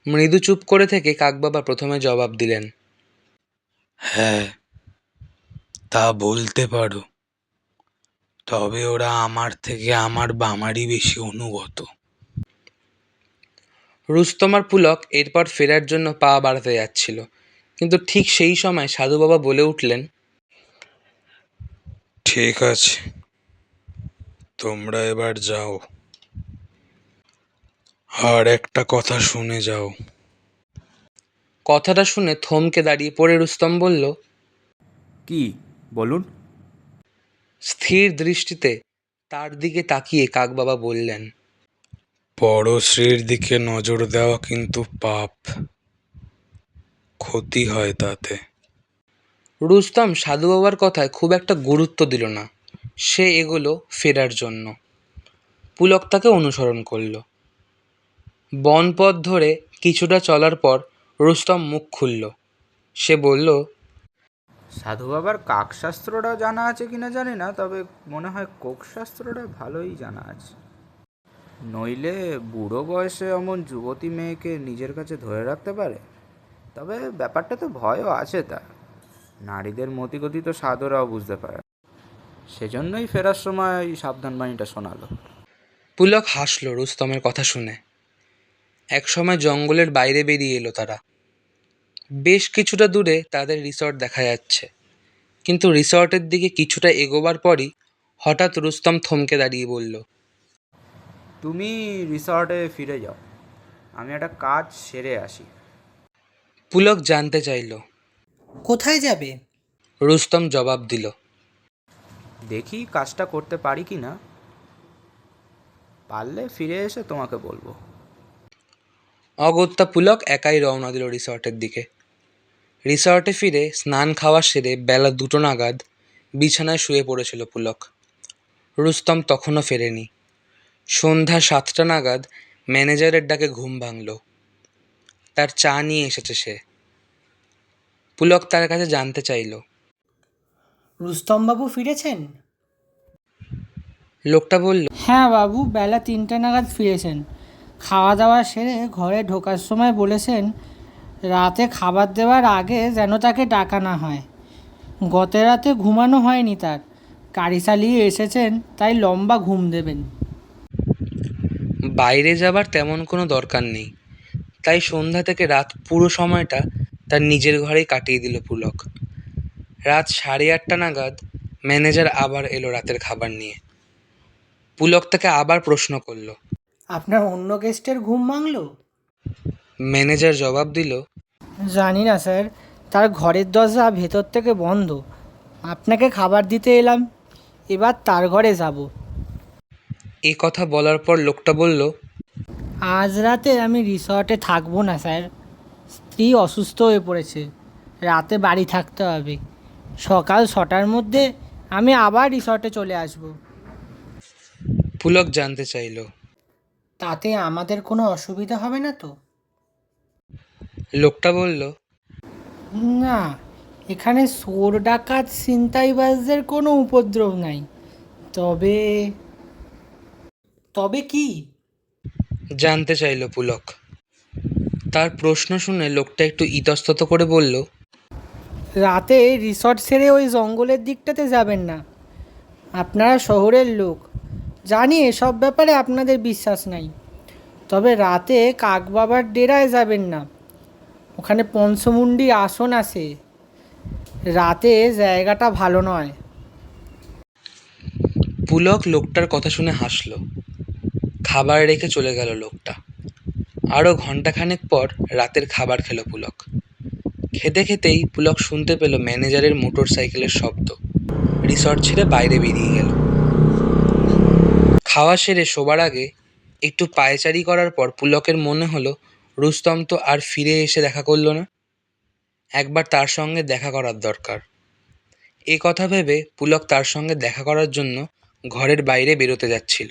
মৃদু চুপ করে থেকে কাকবাবা প্রথমে জবাব দিলেন, হ্যাঁ, তা বলতে পারো, তবে ওরা আমার থেকে আমার বামারই বেশি অনুগত। রুস্তম আর পুলক এরপর ফেরার জন্য পা বাড়াতে যাচ্ছিল, কিন্তু ঠিক সেই সময় সাধু বাবা বলে উঠলেন, ঠিক আছে, তোমরা এবার যাও, আর একটা কথা শুনে যাও। কথাটা শুনে থমকে দাঁড়িয়ে পড়ে রুস্তম বলল, কি বলুন? স্থির দৃষ্টিতে তার দিকে তাকিয়ে কাকবাবা বললেন, পরশ্রীর দিকে নজর দেওয়া কিন্তু পাপ, ক্ষতি হয় তাতে। রুস্তম সাধু বাবার কথায় খুব একটা গুরুত্ব দিল না। সে এগোলো ফেরার জন্য। পুলক তাকে অনুসরণ করল। বনপথ ধরে কিছুটা চলার পর রুস্তম মুখ খুলল। সে বলল, সাধু বাবার কাকশাস্ত্রটা জানা আছে কিনা জানি না, তবে মনে হয় কোকশাস্ত্রটা ভালোই জানা আছে। নইলে বুড়ো বয়সে অমন যুবতী মেয়েকে নিজের কাছে ধরে রাখতে পারে? তবে ব্যাপারটা তো ভয়ও আছে তার। নারীদের মতিগতি তো সাধুরাও বুঝতে পারে না। সেজন্যই ফেরার সময় এই সাবধান বাণীটা শোনালো। পুলক হাসল রুস্তমের কথা শুনে। একসময় জঙ্গলের বাইরে বেরিয়ে এলো তারা। বেশ কিছুটা দূরে তাদের রিসর্ট দেখা যাচ্ছে, কিন্তু রিসর্টের দিকে কিছুটা এগোবার পরই হঠাৎ রুস্তম থমকে দাঁড়িয়ে বলল, তুমি রিসর্টে ফিরে যাও, আমি একটা কাজ সেরে আসি। পুলক জানতে চাইল। কোথায় যাবে? রুস্তম জবাব দিল, দেখি কাজটা করতে পারি কি না, পারলে ফিরে এসে তোমাকে বলবো। অগত্যা পুলক একাই রওনা দিল রিসর্টের দিকে। রিসর্টে ফিরে স্নান খাওয়া সেরে বেলা 2টো নাগাদ বিছানায় শুয়ে পড়েছিল পুলক। রুস্তম তখনও ফেরেনি। সন্ধ্যা 7টা নাগাদ ম্যানেজারের ডাকে ঘুম ভাঙল। তার চা নিয়ে এসেছে সে। পুলক তার কাছে জানতে চাইল। রুস্তমবাবু ফিরেছেন? লোকটা বলল, হ্যাঁ বাবু, বেলা 3টে নাগাদ ফিরেছেন। খাওয়া দাওয়া সেরে ঘরে ঢোকার সময় বলেছেন রাতে খাবার দেওয়ার আগে যেন তাকে ডাকা না হয়। গত রাতে ঘুমানো হয়নি তার, গাড়ি চালিয়ে এসেছেন, তাই লম্বা ঘুম দেবেন। বাইরে যাবার তেমন কোনো দরকার নেই, তাই সন্ধ্যা থেকে রাত পুরো সময়টা তার নিজের ঘরেই কাটিয়ে দিল পুলক। রাত 8:30 নাগাদ ম্যানেজার আবার এলো রাতের খাবার নিয়ে। পুলক তাকে আবার প্রশ্ন করল। আপনার অন্য গেস্টের ঘুম ভাঙলো? ম্যানেজার জবাব দিল, জানি না স্যার, তার ঘরের দরজা ভেতর থেকে বন্ধ। আপনাকে খাবার দিতে এলাম, এবার তার ঘরে যাব। এই কথা বলার পর লোকটা বলল, আজ রাতে আমি রিসর্টে থাকবো না স্যার, স্ত্রী অসুস্থ হয়ে পড়েছে, রাতে বাড়ি থাকতে হবে। সকাল 6টার মধ্যে আমি আবার রিসর্টে চলে আসব। পুলক জানতে চাইল। তাতে আমাদের কোনো অসুবিধা হবে না তো? লোকটা বলল, না, এখানে চোর ডাকাত ছিনতাইবাজদের কোনো উপদ্রব নাই। তবে তবে কি? জানতে চাইল পুলক। তার প্রশ্ন শুনে লোকটা একটু ইতস্তত করে বলল, রাতে রিসর্ট ছেড়ে ওই জঙ্গলের দিকটাতে যাবেন না। আপনারা শহরের লোক, জানি এসব ব্যাপারে আপনাদের বিশ্বাস নাই। তবে রাতে কাকবাবার ডেরায় যাবেন না, ওখানে পঞ্চমুণ্ডী আসন আছে। রাতে জায়গাটা ভালো নয়। পুলক লোকটার কথা শুনে হাসল। খাবার রেখে চলে গেল লোকটা। আরও ঘন্টাখানেক পর রাতের খাবার খেলো পুলক। খেতে খেতেই পুলক শুনতে পেল ম্যানেজারের মোটর সাইকেলের শব্দ। রিসর্ট ছেড়ে বাইরে বেরিয়ে গেল। খাওয়া সেরে শোবার আগে একটু পায়চারি করার পর পুলকের মনে হলো রুস্তম তো আর ফিরে এসে দেখা করলো না, একবার তার সঙ্গে দেখা করার দরকার। এই কথা ভেবে পুলক তার সঙ্গে দেখা করার জন্য ঘরের বাইরে বেরোতে যাচ্ছিল।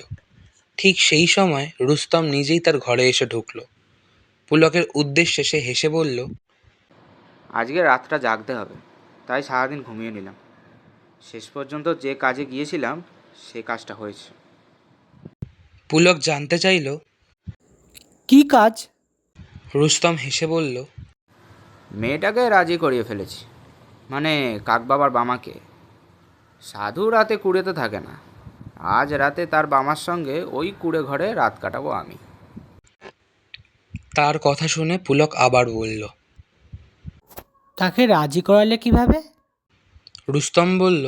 ঠিক সেই সময় রুস্তম নিজেই তার ঘরে এসে ঢুকলো। পুলকের উদ্দেশ্যে সে হেসে বলল, আজকে রাতটা জাগতে হবে, তাই সারাদিন ঘুমিয়ে নিলাম। শেষ পর্যন্ত যে কাজে গিয়েছিলাম সে কাজটা হয়েছে। পুলক জানতে চাইল। কি কাজ? রুস্তম হেসে বলল, মেয়েটাকে রাজি করিয়ে ফেলেছি, মানে কাকবাবার বামাকে। সাধু রাতে কুড়েতে থাকে না, আজ রাতে তার বামার সঙ্গে ওই কুড়ে ঘরে রাত কাটাবো আমি। তার কথা শুনে পুলক আবার বলল। তাকে রাজি করালে কিভাবে? রুস্তম বলল,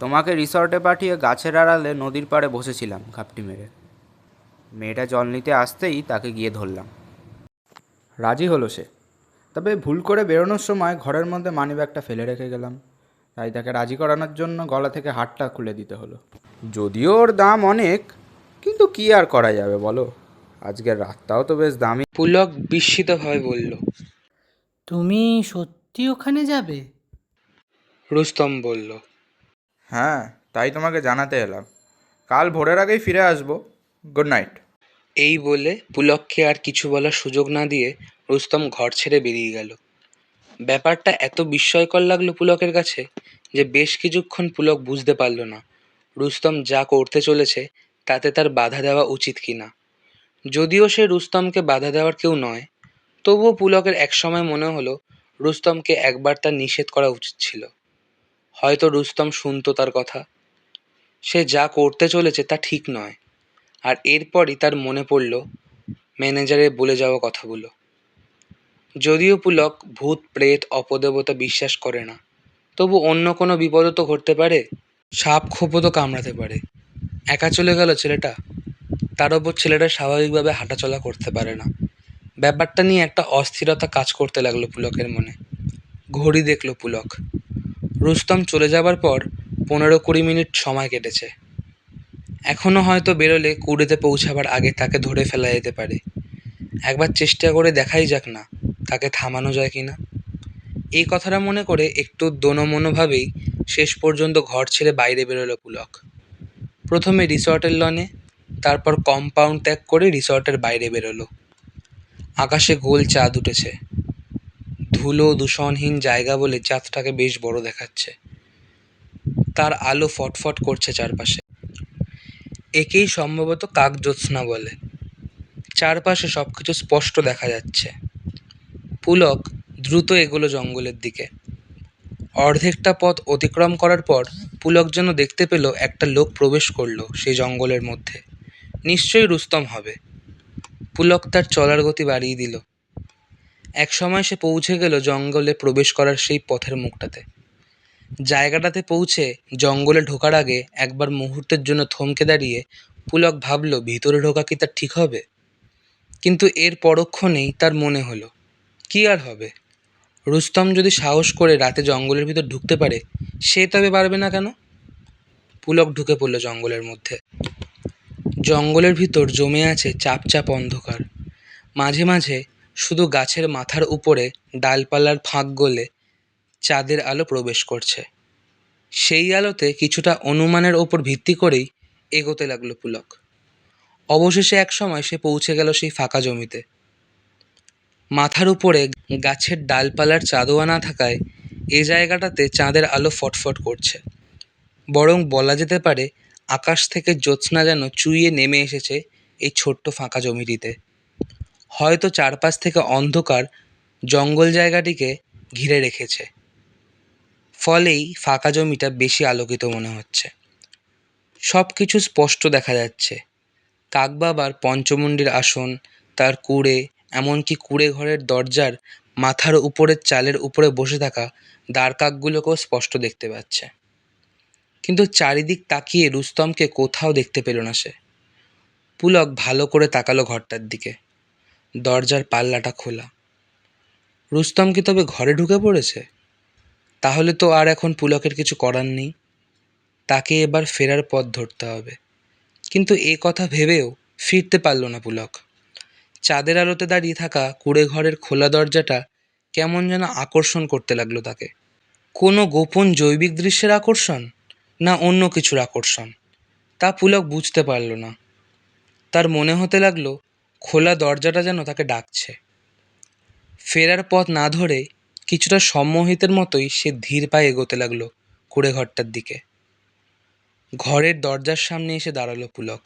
তোমাকে রিসর্টে পাঠিয়ে গাছের আড়ালে নদীর পাড়ে বসেছিলাম ঘাপটি মেরে। মেয়েটা জল নিতে আসতেই তাকে গিয়ে ধরলাম। রাজি হলো সে, তবে ভুল করে বেরোনোর সময় ঘরের মধ্যে মানিব্যাগটা ফেলে রেখে গেলাম, তাই তাকে রাজি করানোর জন্য গলা থেকে হারটা খুলে দিতে হলো। যদিও ওর দাম অনেক, কিন্তু কি আর করা যাবে বলো, আজকের রাতটাও তো বেশ দামি। পুলক বিস্মিতভাবে বলল। তুমি সত্যি ওখানে যাবে? রুস্তম বলল, হ্যাঁ, তাই তোমাকে জানাতে এলাম। কাল ভোরের আগেই ফিরে আসবো। Good night. এই বলে পুলককে আর কিছু বলার সুযোগ না দিয়ে রুস্তম ঘর ছেড়ে বেরিয়ে গেল। ব্যাপারটা এত বিস্ময়কর লাগলো পুলকের কাছে যে বেশ কিছুক্ষণ পুলক বুঝতে পারল না রুস্তম যা করতে চলেছে তাতে তার বাধা দেওয়া উচিত কিনা। যদিও সে রুস্তমকে বাধা দেওয়ার কেউ নয়, তবুও পুলকের একসময় মনে হলো রুস্তমকে একবার তার নিষেধ করা উচিত ছিল। হয়তো রুস্তম শুনতো তার কথা। সে যা করতে চলেছে তা ঠিক নয়। আর এরপরই তার মনে পড়ল ম্যানেজারের বলে যাওয়া কথাগুলো। যদিও পুলক ভূত প্রেত অপদেবতা বিশ্বাস করে না, তবু অন্য কোনো বিপদও তো ঘটতে পারে। সাপ খোপও তো কামড়াতে পারে। একা চলে গেল ছেলেটা, তার ওপর ছেলেটা স্বাভাবিকভাবে হাঁটাচলা করতে পারে না। ব্যাপারটা নিয়ে একটা অস্থিরতা কাজ করতে লাগলো পুলকের মনে। ঘড়ি দেখল পুলক। রুস্তম চলে যাবার পর 15-20 মিনিট সময় কেটেছে। এখনও হয়তো বেরোলে কুড়েতে পৌঁছাবার আগে তাকে ধরে ফেলা যেতে পারে। একবার চেষ্টা করে দেখাই যাক না তাকে থামানো যায় কিনা। এই কথাটা মনে করে একটু দোনোমনোভাবেই শেষ পর্যন্ত ঘর ছেড়ে বাইরে বেরোলো পুলক। প্রথমে রিসর্টের লনে, তারপর কম্পাউন্ড ত্যাগ করে রিসর্টের বাইরে বেরোলো। আকাশে গোল চাঁদ উঠেছে। ধুলো দূষণহীন জায়গা বলে চাঁদটাকে বেশ বড় দেখাচ্ছে। তার আলো ফটফট করছে চারপাশে। একেই সম্ভবত কাকজ্যোৎস্না বলে। চারপাশে সবকিছু স্পষ্ট দেখা যাচ্ছে। পুলক দ্রুত এগোলো জঙ্গলের দিকে। অর্ধেকটা পথ অতিক্রম করার পর পুলক যেন দেখতে পেল একটা লোক প্রবেশ করলো সেই জঙ্গলের মধ্যে। নিশ্চয়ই রুস্তম হবে। পুলক তার চলার গতি বাড়িয়ে দিল। একসময় সে পৌঁছে গেল জঙ্গলে প্রবেশ করার সেই পথের মুখটাতে। জায়গাটাতে পৌঁছে জঙ্গলে ঢোকার আগে একবার মুহূর্তের জন্য থমকে দাঁড়িয়ে পুলক ভাবল ভিতরে ঢোকা কি তার ঠিক হবে। কিন্তু এর পরক্ষণেই তার মনে হলো, কি আর হবে? রুস্তম যদি সাহস করে রাতে জঙ্গলের ভিতর ঢুকতে পারে, সে তবে পারবে না কেন? পুলক ঢুকে পড়ল জঙ্গলের মধ্যে। জঙ্গলের ভিতর জমে আছে চাপ চাপ অন্ধকার। মাঝে মাঝে শুধু গাছের মাথার উপরে ডালপালার ফাঁক গলে চাঁদের আলো প্রবেশ করছে। সেই আলোতে কিছুটা অনুমানের ওপর ভিত্তি করেই এগোতে লাগলো পুলক। অবশেষে এক সময় সে পৌঁছে গেল সেই ফাঁকা জমিতে। মাথার উপরে গাছের ডালপালার চাঁদোয়া না থাকায় এ জায়গাটাতে চাঁদের আলো ফটফট করছে। বরং বলা যেতে পারে আকাশ থেকে জ্যোৎস্না যেন চুইয়ে নেমে এসেছে এই ছোট্ট ফাঁকা জমিটিতে। হয়তো চারপাশ থেকে অন্ধকার জঙ্গল জায়গাটিকে ঘিরে রেখেছে, ফলেই ফাঁকা জমিটা বেশি আলোকিত মনে হচ্ছে। সব কিছু স্পষ্ট দেখা যাচ্ছে। কাকবাবার পঞ্চমুণ্ডির আসন, তার কুড়ে, এমনকি কুড়ে ঘরের দরজার মাথার উপরের চালের উপরে বসে থাকা দ্বারকাকগুলোকেও স্পষ্ট দেখতে পাচ্ছে। কিন্তু চারিদিক তাকিয়ে রুস্তমকে কোথাও দেখতে পেল না সে। পুলক ভালো করে তাকালো ঘরটার দিকে। দরজার পাল্লাটা খোলা। রুস্তম কি তবে ঘরে ঢুকে পড়েছে? তাহলে তো আর এখন পুলকের কিছু করার নেই। তাকে এবার ফেরার পথ ধরতে হবে। কিন্তু এ কথা ভেবেও ফিরতে পারল না পুলক। চাঁদের আলোতে দাঁড়িয়ে থাকা কুড়ে ঘরের খোলা দরজাটা কেমন যেন আকর্ষণ করতে লাগলো তাকে। কোনো গোপন জৈবিক দৃশ্যের আকর্ষণ, না অন্য কিছুর আকর্ষণ, তা পুলক বুঝতে পারল না। তার মনে হতে লাগলো খোলা দরজাটা যেন তাকে ডাকছে। ফেরার পথ না ধরে কিছুটা সম্মোহিতের মতোই সে ধীর পায়ে এগোতে লাগলো কুড়ে ঘরটার দিকে। ঘরের দরজার সামনে এসে দাঁড়ালো পুলক।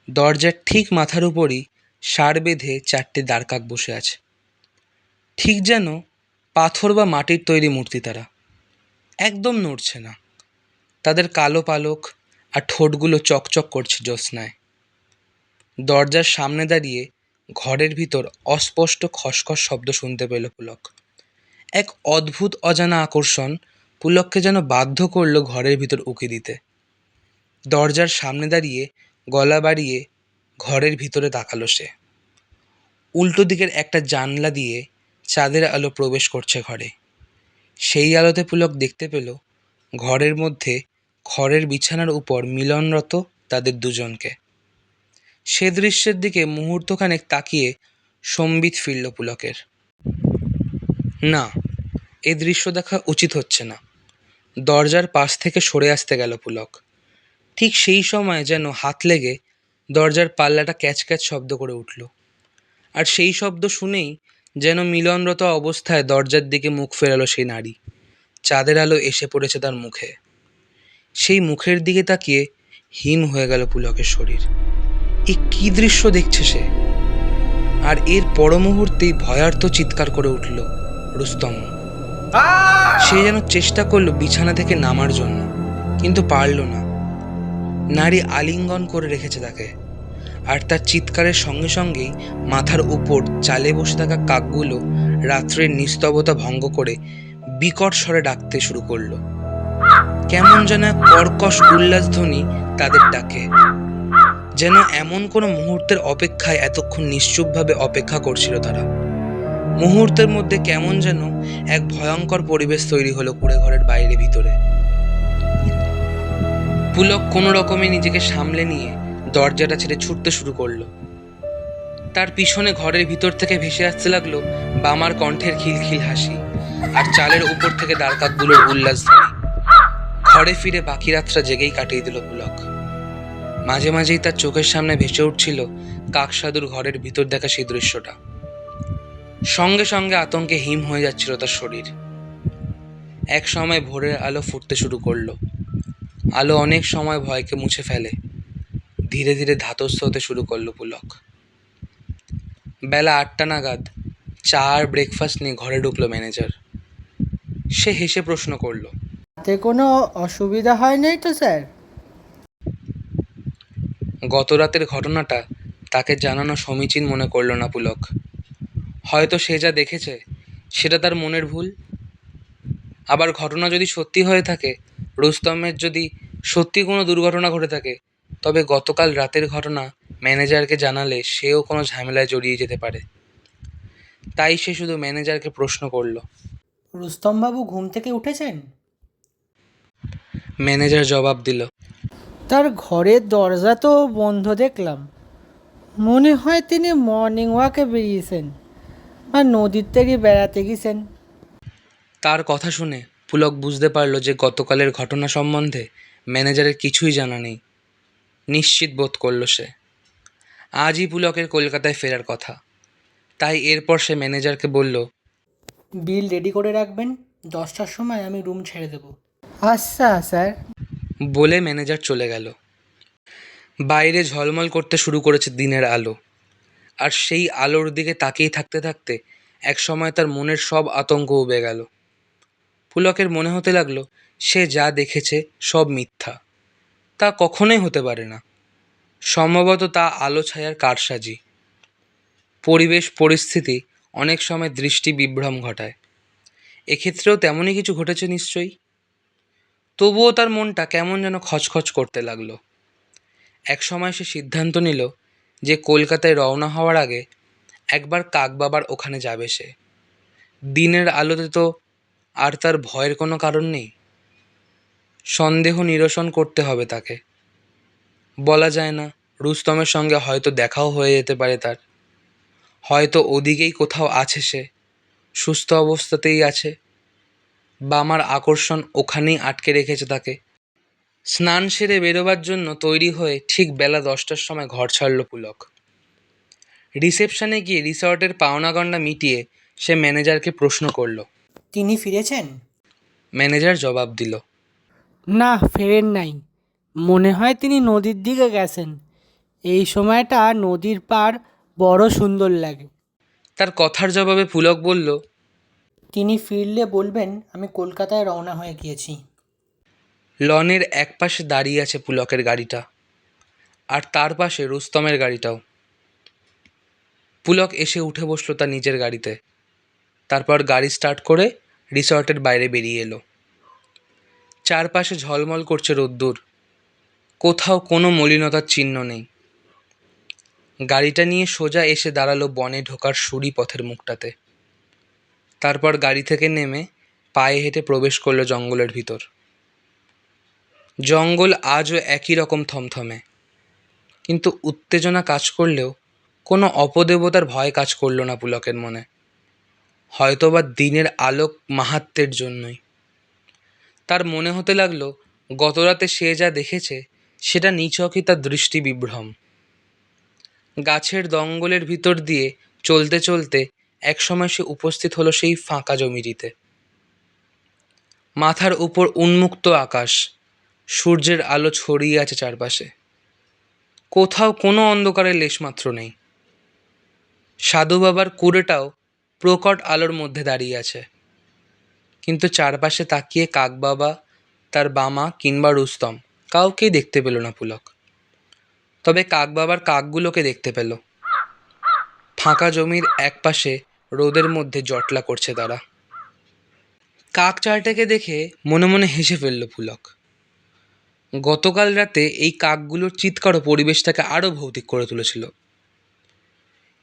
দরজার ঠিক মাথার উপরই ষাঁড় বেঁধে 4টে দ্বারকাক বসে আছে। ঠিক যেন পাথর বা মাটির তৈরি মূর্তি তারা। একদম নড়ছে না। তাদের কালো পালক আর ঠোঁটগুলো চকচক করছে জ্যোৎস্নায়। দরজার সামনে দাঁড়িয়ে ঘরের ভিতর অস্পষ্ট খসখস শব্দ শুনতে পেল পুলক। এক অদ্ভুত অজানা আকর্ষণ পুলককে যেন বাধ্য করলো ঘরের ভিতর উঁকি দিতে। দরজার সামনে দাঁড়িয়ে গলা বাড়িয়ে ঘরের ভিতরে তাকালো সে। উল্টো দিকের একটা জানলা দিয়ে চাঁদের আলো প্রবেশ করছে ঘরে। সেই আলোতে পুলক দেখতে পেল ঘরের মধ্যে খড়ের বিছানার উপর মিলনরত তাদের দুজনকে। সে দৃশ্যের দিকে মুহূর্তখানেক তাকিয়ে সম্বিত ফিরল পুলকের। না, এ দৃশ্য দেখা উচিত হচ্ছে না। দরজার পাশ থেকে সরে আসতে গেল পুলক। ঠিক সেই সময় যেন হাত লেগে দরজার পাল্লাটা ক্যাচ ক্যাচ শব্দ করে উঠল, আর সেই শব্দ শুনেই যেন মিলনরত অবস্থায় দরজার দিকে মুখ ফেরালো সেই নারী। চাঁদের আলো এসে পড়েছে তার মুখে। সেই মুখের দিকে তাকিয়ে হিম হয়ে গেল পুলকের শরীর। এ কি দৃশ্য দেখছে সে! আর এর পর মুহূর্তেই ভয়ার্থ চিৎকার করে উঠল রুস্তম। সে যেন চেষ্টা করলো বিছানা থেকে নামার জন্য, কিন্তু পারল না। নারী আলিঙ্গন করে রেখেছে তাকে, আর তার চিৎকারের সঙ্গে সঙ্গেই মাথার উপর চালে বসে থাকা কাকগুলো রাত্রের নিস্তবতা ভঙ্গ করে বিকট স্বরে ডাকতে শুরু করলো। কেমন যেন এক কর্কশ উল্লাসধ্বনি তাদের ডাকে, যেন এমন কোনো মুহূর্তের অপেক্ষায় এতক্ষণ নিশ্চুপভাবে অপেক্ষা করছিল তারা। মুহূর্তের মধ্যে কেমন যেন এক ভয়ঙ্কর পরিবেশ তৈরি হলো কুঁড়ে ঘরের বাইরে ভিতরে। পুলক কোনো রকমে নিজেকে সামলে নিয়ে দরজাটা ছেড়ে ছুটতে শুরু করলো। তার পিছনে ঘরের ভিতর থেকে ভেসে আসতে লাগলো বামার কণ্ঠের খিলখিল হাসি আর চালের উপর থেকে দ্বারকাকগুলোর উল্লাসধ্বনি। ঘরে ফিরে বাকি রাতটা জেগেই কাটিয়ে দিল পুলক। মাঝে মাঝেই তার চোখের সামনে ভেসে উঠছিল কাকসাধুর ঘরের ভিতর দেখা সেই দৃশ্যটা। সঙ্গে সঙ্গে আতঙ্কে হিম হয়ে যাচ্ছিল তার শরীর। এক সময় ভোরের আলো ফুটতে শুরু করলো। আলো অনেক সময় ভয়কে মুছে ফেলে। ধীরে ধীরে ধাতস্থ হতে শুরু করলো পুলক। বেলা 8টা নাগাদ চা আর ব্রেকফাস্ট নিয়ে ঘরে ঢুকলো ম্যানেজার। সে হেসে প্রশ্ন করলো, তাতে কোনো অসুবিধা হয় নাই তো স্যার? গত রাতের ঘটনাটা তাকে জানানো সমীচীন মনে করল না পুলক। হয়তো সে যা দেখেছে সেটা তার মনের ভুল। আবার ঘটনা যদি সত্যি হয়ে থাকে, রুস্তমের যদি সত্যি কোনো দুর্ঘটনা ঘটে থাকে, তবে গতকাল রাতের ঘটনা ম্যানেজারকে জানালে সেও কোনো ঝামেলায় জড়িয়ে যেতে পারে। তাই সে শুধু ম্যানেজারকে প্রশ্ন করলো। রুস্তমবাবু ঘুম থেকে উঠেছেন? ম্যানেজার জবাব দিল, তার ঘরের দরজা তো বন্ধ দেখলাম। মনে হয় তিনি মর্নিং ওয়াকে বেরিয়েছেন বা নদীর থেকে বেড়াতে গেছেন। তার কথা শুনে পুলক বুঝতে পারল যে গতকালের ঘটনা সম্বন্ধে ম্যানেজারের কিছুই জানা নেই। নিশ্চিত বোধ করল সে। আজই পুলকের কলকাতায় ফেরার কথা। তাই এরপর সে ম্যানেজারকে বলল, বিল রেডি করে রাখবেন, 10টার সময় আমি রুম ছেড়ে দেব। আচ্ছা স্যার। বলে ম্যানেজার চলে গেল। বাইরে ঝলমল করতে শুরু করেছে দিনের আলো, আর সেই আলোর দিকে তাকিয়ে থাকতে থাকতে এক সময় তার মনের সব আতঙ্ক উবে গেল। পুলকের মনে হতে লাগলো সে যা দেখেছে সব মিথ্যা। তা কখনোই হতে পারে না। সম্ভবত তা আলো ছায়ার কারসাজি। পরিবেশ পরিস্থিতি অনেক সময় দৃষ্টি বিভ্রম ঘটায়। এক্ষেত্রেও তেমনই কিছু ঘটেছে নিশ্চয়ই। তবুও তার মনটা কেমন যেন খচখচ করতে লাগলো। এক সময় সে সিদ্ধান্ত নিল যে কলকাতায় রওনা হওয়ার আগে একবার কাকবাবার ওখানে যাবে সে। দিনের আলোতে তো আর তার ভয়ের কোনো কারণ নেই। সন্দেহ নিরসন করতে হবে তাকে। বলা যায় না, রুস্তমের সঙ্গে হয়তো দেখাও হয়ে যেতে পারে তার। হয়তো ওদিকেই কোথাও আছে সে, সুস্থ অবস্থাতেই আছে। বামার আকর্ষণ ওখানেই আটকে রেখেছে তাকে। স্নান সেরে বেরোবার জন্য তৈরি হয়ে ঠিক বেলা 10টার সময় ঘর ছাড়ল পুলক। রিসেপশনে গিয়ে রিসর্টের পাওনাগণ্ডা মিটিয়ে সে ম্যানেজারকে প্রশ্ন করল। তিনি ফিরেছেন? ম্যানেজার জবাব দিল, না, ফেরেন নাই। মনে হয় তিনি নদীর দিকে গেছেন। এই সময়টা নদীর পাড় বড় সুন্দর লাগে। তার কথার জবাবে পুলক বলল, তিনি ফিরলে বলবেন আমি কলকাতায় রওনা হয়ে গিয়েছি। লনের এক পাশে দাঁড়িয়ে আছে পুলকের গাড়িটা, আর তার পাশে রুস্তমের গাড়িটাও। পুলক এসে উঠে বসলো তার নিজের গাড়িতে। তারপর গাড়ি স্টার্ট করে রিসর্টের বাইরে বেরিয়ে এলো। চারপাশে ঝলমল করছে রোদ্দুর। কোথাও কোনো মলিনতার চিহ্ন নেই। গাড়িটা নিয়ে সোজা এসে দাঁড়ালো বনে ঢোকার সুড়ি পথের মুখটাতে। তারপর গাড়ি থেকে নেমে পায়ে হেঁটে প্রবেশ করলো জঙ্গলের ভিতর। জঙ্গল আজও একই রকম থমথমে, কিন্তু উত্তেজনা কাজ করলেও কোনো অপদেবতার ভয় কাজ করলো না পুলকের মনে। হয়তোবা দিনের আলোক মাহাত্ম্যের জন্যই। তার মনে হতে লাগলো গতরাতে সে যা দেখেছে সেটা নিছকই তার দৃষ্টি বিভ্রম। গাছের দঙ্গলের ভিতর দিয়ে চলতে চলতে একসময় সে উপস্থিত হলো সেই ফাঁকা জমিটিতে। মাথার উপর উন্মুক্ত আকাশ, সূর্যের আলো ছড়িয়ে আছে চারপাশে, কোথাও কোনো অন্ধকারের লেশমাত্র নেই। সাধু বাবার কুঁড়েটাও প্রকট আলোর মধ্যে দাঁড়িয়ে আছে, কিন্তু চারপাশে তাকিয়ে কাকবাবা, তার বামা কিংবা রুস্তম কাউকেই দেখতে পেল না পুলক। তবে কাকবাবার কাকগুলোকে দেখতে পেল। ফাঁকা জমির একপাশে রোদের মধ্যে জটলা করছে তারা। কাক চারটাকে দেখে মনে মনে হেসে ফেলল পুলক। গতকাল রাতে এই কাকগুলোর চিৎকারও পরিবেশটাকে আরও ভৌতিক করে তুলেছিল।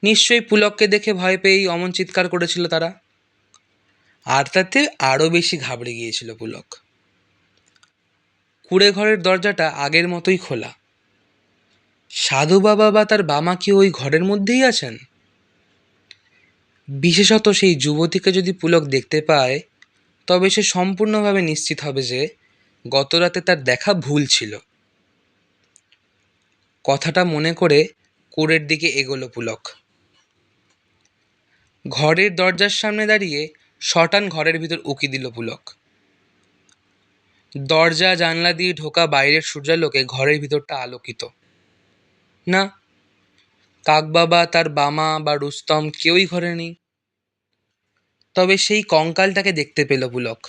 নিশ্চয়ই পুলককে দেখে ভয় পেয়েই অমন চিৎকার করেছিল তারা। আর তাতে আরও বেশি ঘাবড়ে গিয়েছিল পুলক। কুঁড়ে ঘরের দরজাটা আগের মতোই খোলা। সাধু বাবা বা তার বামা কি ওই ঘরের মধ্যেই আছেন? বিশেষত সেই যুবতীকে যদি পুলক দেখতে পায়, তবে সে সম্পূর্ণভাবে নিশ্চিত হবে যে গতরাতে তার দেখা ভুল ছিল। কথাটা মনে করে কুঁড়ের দিকে এগোলো পুলক। ঘরের দরজার সামনে দাঁড়িয়ে শটান ঘরের ভিতর উকি দিল পুলক। দরজা জানলা দিয়ে ঢোকা বাইরের সূর্যালোকে ঘরের ভিতরটা আলোকিত। না, কাকবাবা, তার বামা বা রুস্তম কেউই ঘরে নেই। তবে সেই কঙ্কালটাকে দেখতে পেল পুলক।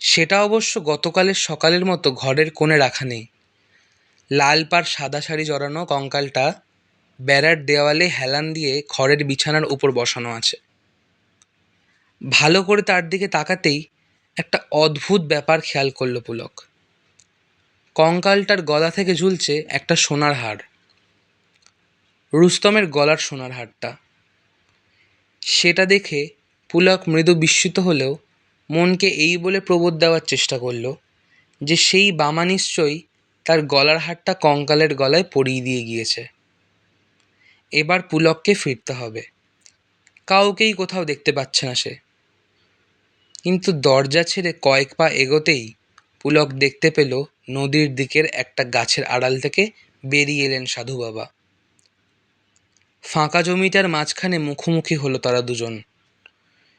সেটা অবশ্য গতকালের সকালের মতো ঘরের কোণে রাখা নেই। লাল পাড় সাদা শাড়ি জড়ানো কঙ্কালটা বেড়ার দেওয়ালে হেলান দিয়ে খড়ের বিছানার উপর বসানো আছে। ভালো করে তার দিকে তাকাতেই একটা অদ্ভুত ব্যাপার খেয়াল করল পুলক। কঙ্কালটার গলা থেকে ঝুলছে একটা সোনার হার, রুস্তমের গলার সোনার হারটা। সেটা দেখে পুলক মৃদু বিস্মিত হলেও মনকে এই বলে প্রবোধ দেওয়ার চেষ্টা করল যে সেই বামা নিশ্চয়ই তার গলার হারটা কঙ্কালের গলায় পরিয়ে দিয়ে গিয়েছে। এবার পুলককে ফিরতে হবে। কাউকেই কোথাও দেখতে পাচ্ছে না সে। কিন্তু দরজা ছেড়ে কয়েক পা এগোতেই পুলক দেখতে পেল নদীর দিকের একটা গাছের আড়াল থেকে বেরিয়ে এলেন সাধু বাবা। ফাঁকা জমিটার মাঝখানে মুখোমুখি হলো তারা দুজন।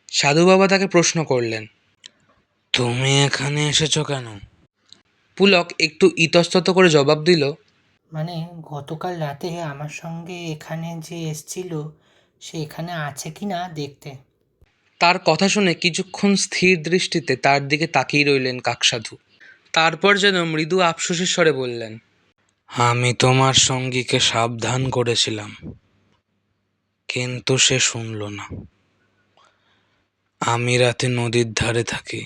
সাধু বাবা তাকে প্রশ্ন করলেন, তুমি এখানে এসেছো কেন? পুলক একটু ইতস্তত করে জবাব দিল, মানে গতকাল রাতে আমার সঙ্গে এখানে যে এসছিল সে এখানে আছে কি না দেখতে। তার কথা শুনে কিছুক্ষণ স্থির দৃষ্টিতে তার দিকে তাকিয়ে রইলেন কাকসাধু। তারপর যেন মৃদু আফসোসের স্বরে বললেন, আমি তোমার সঙ্গীকে সাবধান করেছিলাম, কিন্তু সে শুনল না। আমি রাতে নদীর ধারে থাকি।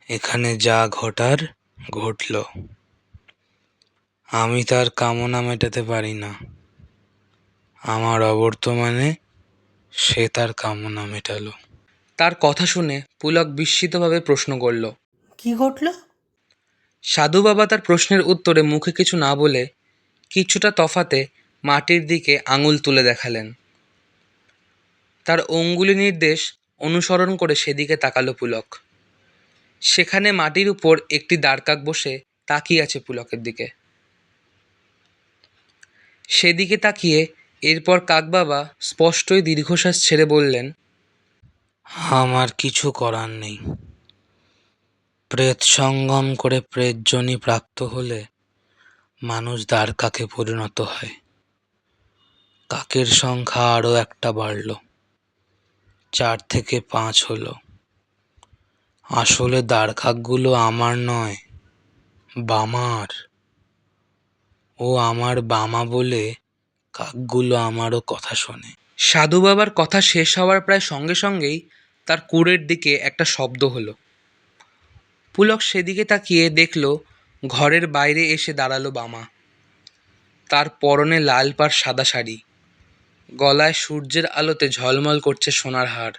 এখানে যা ঘটার ঘটল। আমি তার কামনা মেটাতে পারি না। আমার অবর্তমানে সে তার কামনা মেটালো। তার কথা শুনে পুলক বিস্মিতভাবে প্রশ্ন করল, কি ঘটলো? সাধু বাবা তার প্রশ্নের উত্তরে মুখে কিছু না বলে কিছুটা তফাতে মাটির দিকে আঙুল তুলে দেখালেন। তার অঙ্গুলি নির্দেশ অনুসরণ করে সেদিকে তাকালো পুলক। সেখানে মাটির উপর একটি দাঁড়কাক বসে তাকিয়ে আছে পুলকের দিকে। সেদিকে তাকিয়ে এরপর কাকবাবা স্পষ্টই দীর্ঘশ্বাস ছেড়ে বললেন, আমার কিছু করার নেই। প্রেত সঙ্গম করে প্রেতজনি প্রাপ্ত হলে মানুষ দ্বারকাকে পরিণত হয়। কাকের সংখ্যা আরও একটা বাড়ল, 4 থেকে 5 হলো। আসলে দ্বারকাকগুলো আমার নয়, বামার। ও আমার বামা বলে কাকগুলো আমারও কথা শোনে। সাধু বাবার কথা শেষ হওয়ার প্রায় সঙ্গে সঙ্গেই তার কুঁড়ের দিকে একটা শব্দ হলো। পুলক সেদিকে তাকিয়ে দেখল ঘরের বাইরে এসে দাঁড়ালো বামা। তার পরনে লাল পাড় সাদা শাড়ি, গলায় সূর্যের আলোতে ঝলমল করছে সোনার হার।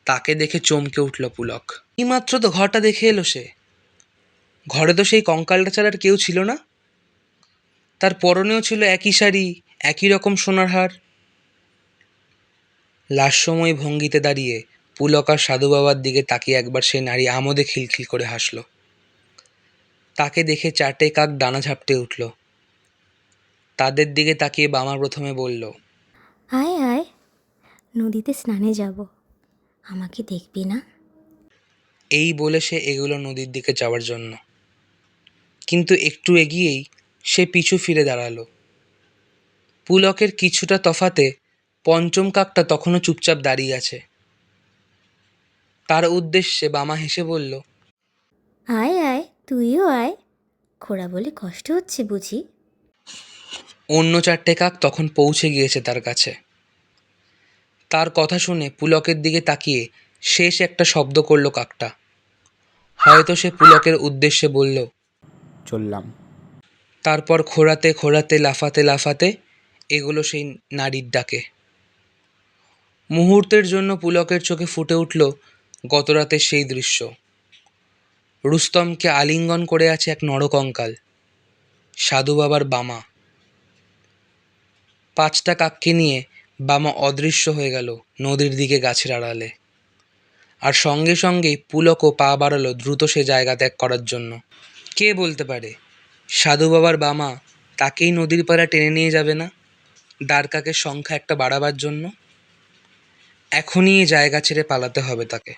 তাকে দেখে চমকে উঠল পুলক। এইমাত্র তো ঘরটা দেখে এলো সে। ঘরে তো সেই কঙ্কালটা ছাড়া আর কেউ ছিল না। তার পরনেও ছিল একই শাড়ি, একই রকম সোনার হার। লাস্যময় ভঙ্গিতে দাঁড়িয়ে পুলক আর সাধু বাবার দিকে তাকিয়ে একবার সেই নারী আমোদে খিলখিল করে হাসল। তাকে দেখে 4টে কাক ডানা ঝাপটে উঠল। তাদের দিকে তাকিয়ে বামা প্রথমে বলল, আয় আয়, নদীতে স্নানে যাব, আমাকে দেখবি না? এই বলে সে এগোলো নদীর দিকে যাওয়ার জন্য। কিন্তু একটু এগিয়েই সে পিছু ফিরে দাঁড়ালো। পুলকের কিছুটা তফাতে পঞ্চম কাকটা তখনও চুপচাপ দাঁড়িয়ে আছে। তার উদ্দেশ্যে বামা হেসে বলল, আয় আয়, তুইও আয়। খোড়া বলে কষ্ট হচ্ছে বুঝি? অন্য 4টে কাক তখন পৌঁছে গিয়েছে তার কাছে। তার কথা শুনে পুলকের দিকে তাকিয়ে শেষ একটা শব্দ করল কাকটা। হয়তো সে পুলকের উদ্দেশ্যে বলল। চললাম। তারপর খোঁড়াতে খোঁড়াতে লাফাতে লাফাতে এগুলো সেই নারীর ডাকে। মুহূর্তের জন্য পুলকের চোখে ফুটে উঠল গতরাতের সেই দৃশ্য। রুস্তমকে আলিঙ্গন করে আছে এক নরকঙ্কাল, সাধু বাবার বামা। 5টা কাককে নিয়ে বামা অদৃশ্য হয়ে গেল নদীর দিকে গাছের আড়ালে। আর সঙ্গে সঙ্গেই পুলকও পা বাড়ালো দ্রুত সে জায়গা ত্যাগ করার জন্য। কে বলতে পারে সাধু বাবার বামা তাকেই নদীর পাড়ে টেনে নিয়ে যাবে না, দ্বারকাকের সংখ্যা একটা বাড়াবার জন্য? এখনই এই জায়গা ছেড়ে পালাতে হবে তাকে।